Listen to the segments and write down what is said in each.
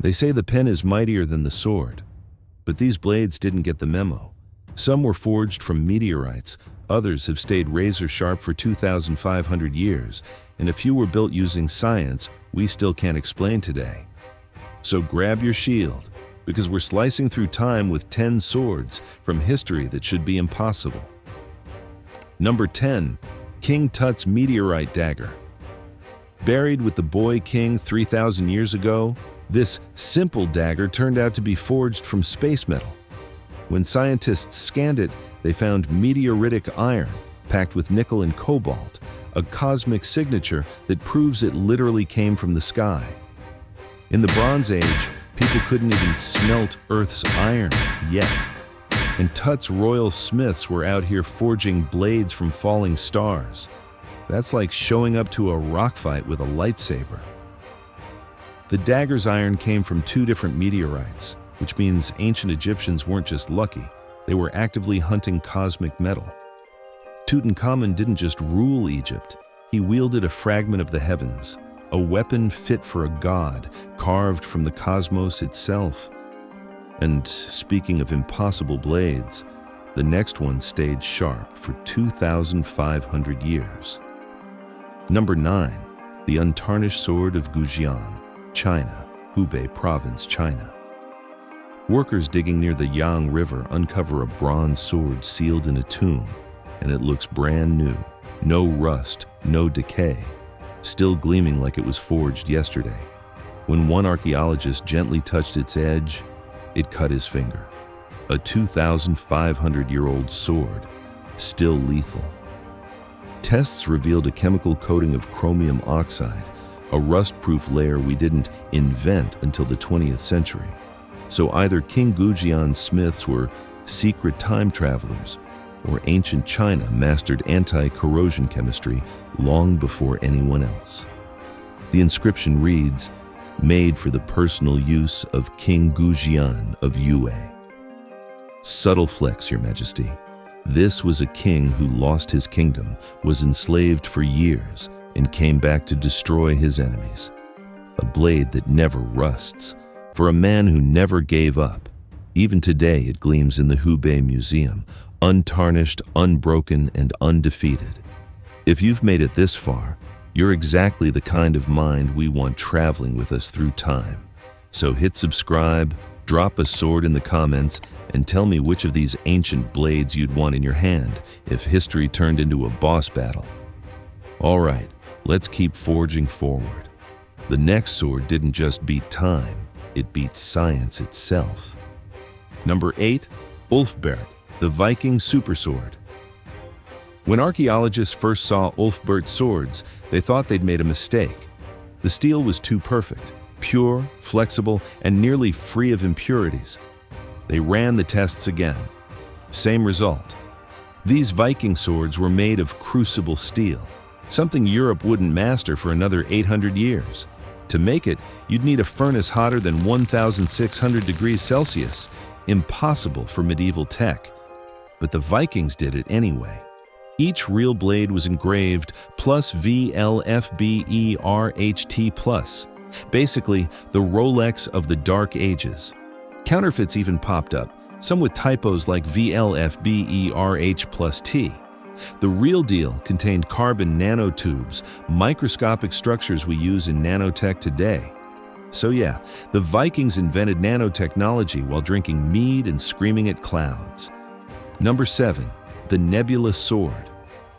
They say the pen is mightier than the sword, but these blades didn't get the memo. Some were forged from meteorites, others have stayed razor sharp for 2,500 years, and a few were built using science we still can't explain today. So grab your shield, because we're slicing through time with 10 swords from history that should be impossible. Number 10. King Tut's meteorite dagger. Buried with the boy king 3,000 years ago, this simple dagger turned out to be forged from space metal. When scientists scanned it, they found meteoritic iron packed with nickel and cobalt, a cosmic signature that proves it literally came from the sky. In the Bronze Age, people couldn't even smelt Earth's iron yet. And Tut's royal smiths were out here forging blades from falling stars. That's like showing up to a rock fight with a lightsaber. The dagger's iron came from 2 different meteorites, which means ancient Egyptians weren't just lucky, they were actively hunting cosmic metal. Tutankhamun didn't just rule Egypt, he wielded a fragment of the heavens, a weapon fit for a god, carved from the cosmos itself. And speaking of impossible blades, the next one stayed sharp for 2,500 years. Number 9. The untarnished sword of Gujian, China, Hubei Province, China. Workers digging near the Yang River uncover a bronze sword sealed in a tomb, and it looks brand new. No rust, no decay, still gleaming like it was forged yesterday. When one archaeologist gently touched its edge, it cut his finger. A 2,500-year-old sword, still lethal. Tests revealed a chemical coating of chromium oxide, a rust-proof layer we didn't invent until the 20th century. So either King Gujian's smiths were secret time travelers, or ancient China mastered anti-corrosion chemistry long before anyone else. The inscription reads, "Made for the personal use of King Gujian of Yue." Subtle flex, Your Majesty. This was a king who lost his kingdom, was enslaved for years, and came back to destroy his enemies. A blade that never rusts, for a man who never gave up. Even today it gleams in the Hubei Museum, untarnished, unbroken, and undefeated. If you've made it this far, you're exactly the kind of mind we want traveling with us through time. So hit subscribe, drop a sword in the comments, and tell me which of these ancient blades you'd want in your hand if history turned into a boss battle. All right, let's keep forging forward. The next sword didn't just beat time, it beat science itself. Number 8. Ulfberht, the Viking supersword. When archaeologists first saw Ulfberht swords, they thought they'd made a mistake. The steel was too perfect, pure, flexible, and nearly free of impurities. They ran the tests again. Same result. These Viking swords were made of crucible steel, something Europe wouldn't master for another 800 years. To make it, you'd need a furnace hotter than 1,600 degrees Celsius, impossible for medieval tech. But the Vikings did it anyway. Each real blade was engraved plus VLFBERHT+, basically the Rolex of the Dark Ages. Counterfeits even popped up, some with typos like VLFBERH+T. The real deal contained carbon nanotubes, microscopic structures we use in nanotech today. So yeah, the Vikings invented nanotechnology while drinking mead and screaming at clouds. Number 7. The Nebula Sword.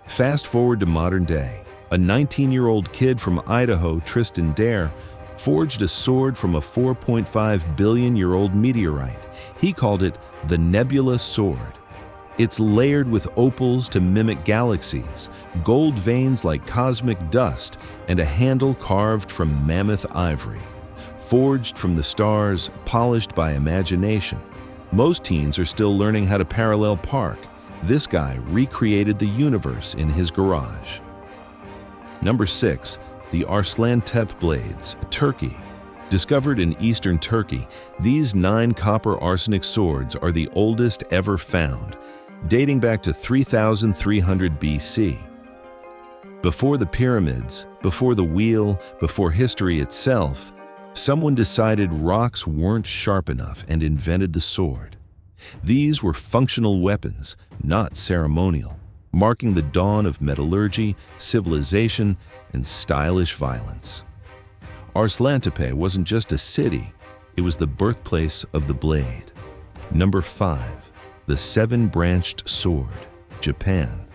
Fast forward to modern day. A 19-year-old kid from Idaho, Tristan Dare, forged a sword from a 4.5 billion-year-old meteorite. He called it the Nebula Sword. It's layered with opals to mimic galaxies, gold veins like cosmic dust, and a handle carved from mammoth ivory. Forged from the stars, polished by imagination. Most teens are still learning how to parallel park. This guy recreated the universe in his garage. Number 6. The Arslan-Tepe blades, Turkey. Discovered in eastern Turkey, these 9 copper arsenic swords are the oldest ever found, dating back to 3,300 BC. Before the pyramids, before the wheel, before history itself, Someone decided rocks weren't sharp enough and invented the sword. These were functional weapons, not ceremonial, marking the dawn of metallurgy, civilization, and stylish violence. Arslantepe wasn't just a city, it was the birthplace of the blade. Number 5. The seven-branched sword, Japan.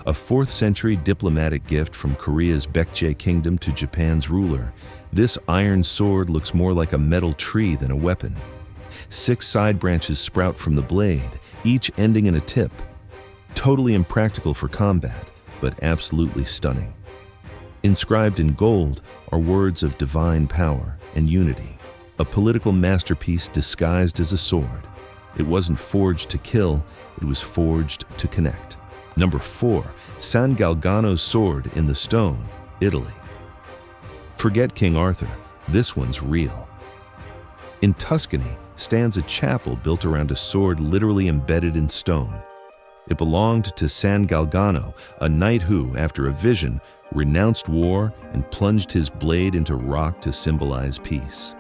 A 4th century diplomatic gift from Korea's Baekje kingdom to Japan's ruler, this iron sword looks more like a metal tree than a weapon. 6 side branches sprout from the blade, each ending in a tip. Totally impractical for combat, but absolutely stunning. Inscribed in gold are words of divine power and unity, a political masterpiece disguised as a sword. It wasn't forged to kill, it was forged to connect. Number 4. San Galgano's sword in the stone, Italy. Forget King Arthur, this one's real. In Tuscany stands a chapel built around a sword literally embedded in stone. It belonged to San Galgano, a knight who, after a vision, renounced war and plunged his blade into rock to symbolize peace.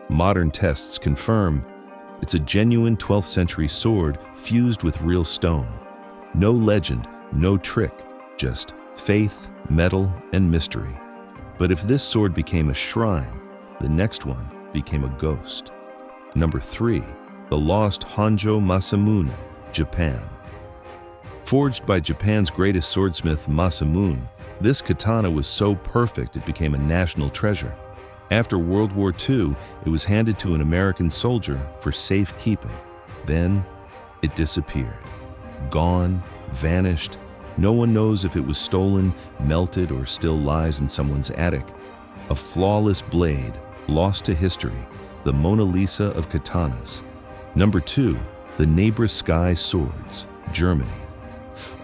Modern tests confirm it's a genuine 12th century sword fused with real stone. No legend, no trick, just faith, metal, and mystery. But if this sword became a shrine, the next one became a ghost. Number 3. The lost Honjo Masamune, Japan. Forged by Japan's greatest swordsmith Masamune, this katana was so perfect it became a national treasure. After World War II, it was handed to an American soldier for safekeeping. Then, it disappeared. Gone, vanished. No one knows if it was stolen, melted, or still lies in someone's attic. A flawless blade, lost to history, the Mona Lisa of katanas. Number 2. The Neighbor Sky Swords, Germany.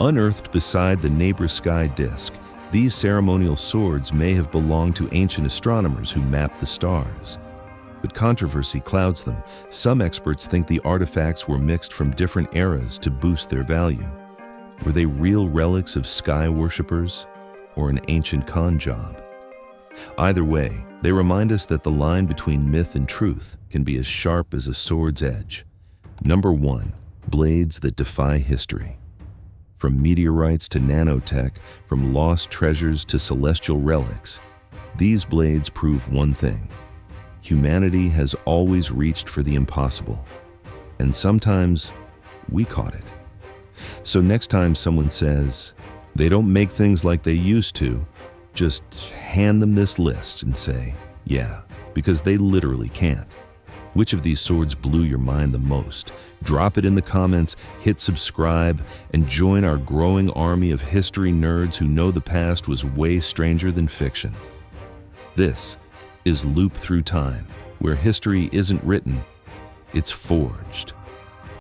Unearthed beside the Neighbor Sky disc, these ceremonial swords may have belonged to ancient astronomers who mapped the stars. But controversy clouds them. Some experts think the artifacts were mixed from different eras to boost their value. Were they real relics of sky worshippers or an ancient con job? Either way, they remind us that the line between myth and truth can be as sharp as a sword's edge. Number 1. Blades that defy history. From meteorites to nanotech, from lost treasures to celestial relics, these blades prove one thing. Humanity has always reached for the impossible. And sometimes, we caught it. So next time someone says, they don't make things like they used to, just hand them this list and say, yeah, because they literally can't. Which of these swords blew your mind the most? Drop it in the comments, hit subscribe, and join our growing army of history nerds who know the past was way stranger than fiction. This is Loop Through Time, where history isn't written, it's forged.